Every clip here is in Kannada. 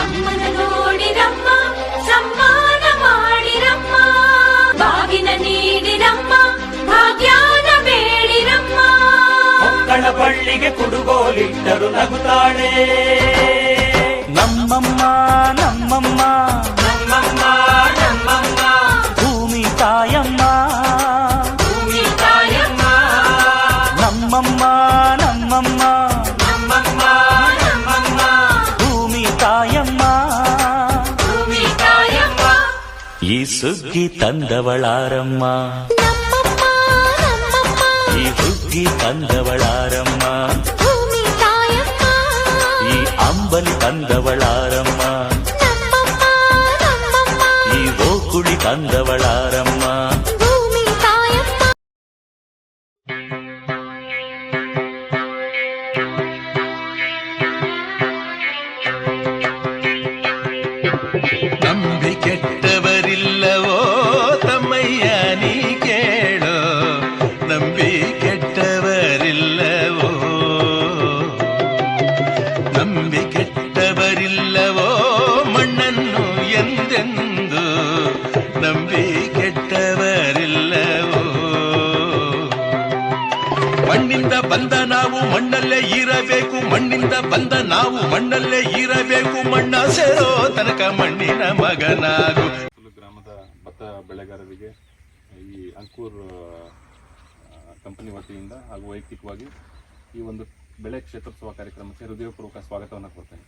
ಅಮ್ಮನ ನೋಡಿರಮ್ಮ, ಸಮ್ಮಾನ ಮಾಡಿರಮ್ಮ, ಬಾಗಿನ ನೀಡಿರಮ್ಮ, ಭಾಗ್ಯಾನ ಬೇಡಿರಮ್ಮ. ಮಕ್ಕಳ ಬಳ್ಳಿಗೆ ಕುಡುಗೋಲಿಟ್ಟರು ನಗುತ್ತಾಳೆ ನಮ್ಮಮ್ಮ ನಮ್ಮಮ್ಮ ನಮ್ಮಮ್ಮ ನಮ್ಮಮ್ಮ ಭೂಮಿ ತಾಯಮ್ಮ ಭೂಮಿ ತಾಯಮ್ಮ ನಮ್ಮಮ್ಮ ನಮ್ಮಮ್ಮ ನಮ್ಮಮ್ಮ ನಮ್ಮಮ್ಮ ಭೂಮಿ ತಾಯಮ್ಮ ಭೂಮಿ ತಾಯಮ್ಮ. ಈ ಸುಗ್ಗಿ ತಂದವಳಾರಮ್ಮ, ಈ ಹುಗ್ಗಿ ತಂದವಳಾರಮ್ಮ, ಈ ಅಂಬಲಿ ತಂದವಳಾರಮ್ಮ, ಈ ಓಕುಳಿ ತಂದವಳಾರಮ್ಮ. ನಂಬಿ ಕೆಟ್ಟವರಿಲ್ಲವೋ ತಮ್ಮಯ್ಯ ನೀ ಕೇಳೋ, ನಂಬಿ ಕೆಟ್ಟವರಿಲ್ಲವೋ, ನಂಬಿ ಕೆಟ್ಟವರಿಲ್ಲವೋ ಮಣ್ಣನ್ನು ಎಂದೆಂದು, ನಂಬಿ ಕೆಟ್ಟವರಿಲ್ಲವೋ. ಮಣ್ಣಿಂದ ಬಂದ ನಾವು ಮಣ್ಣಲ್ಲೇ ಇರಬೇಕು, ಮಣ್ಣಿಂದ ಬಂದ ನಾವು ಮಣ್ಣಲ್ಲೇ ಇರಬೇಕು, ಮಣ್ಣ ಸೇರೋ ತನಕ ಮಣ್ಣಿನ ಮಗನಾಗು. ಗ್ರಾಮದ ಭತ್ತ ಬೆಳೆಗಾರರಿಗೆ ಈ ಅಂಕೂರ್ ಕಂಪನಿ ವತಿಯಿಂದ ಹಾಗೂ ವೈಯಕ್ತಿಕವಾಗಿ ಈ ಒಂದು ಬೆಳೆ ಕ್ಷೇತ್ರೋತ್ಸವ ಕಾರ್ಯಕ್ರಮಕ್ಕೆ ಹೃದಯಪೂರ್ವಕ ಸ್ವಾಗತವನ್ನು ಕೊಡ್ತೇನೆ.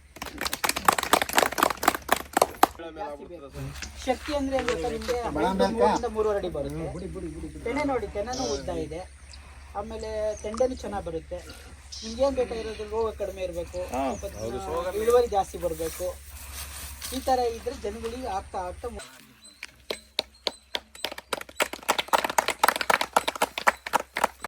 ಶಕ್ತಿ ಅಂದ್ರೆ ನಿಮಗೆ 3 ಅಡಿ ಬರುತ್ತೆ. ತೆನೆ ನೋಡಿ, ತೆನೆನೂ ಉದ್ದ ಇದೆ, ಆಮೇಲೆ ತೆಂಡೆನೂ ಚೆನ್ನಾಗಿ ಬರುತ್ತೆ. ನಿಮ್ಗೇನು ಬೇಕಾಗಿರೋದು, ರೋಗ ಕಡಿಮೆ ಇರಬೇಕು, ಇಳುವರಿ ಜಾಸ್ತಿ ಬರಬೇಕು. ಈ ಥರ ಇದ್ರೆ ಜನಗಳಿಗೆ ಆಗ್ತಾ ಆಗ್ತಾ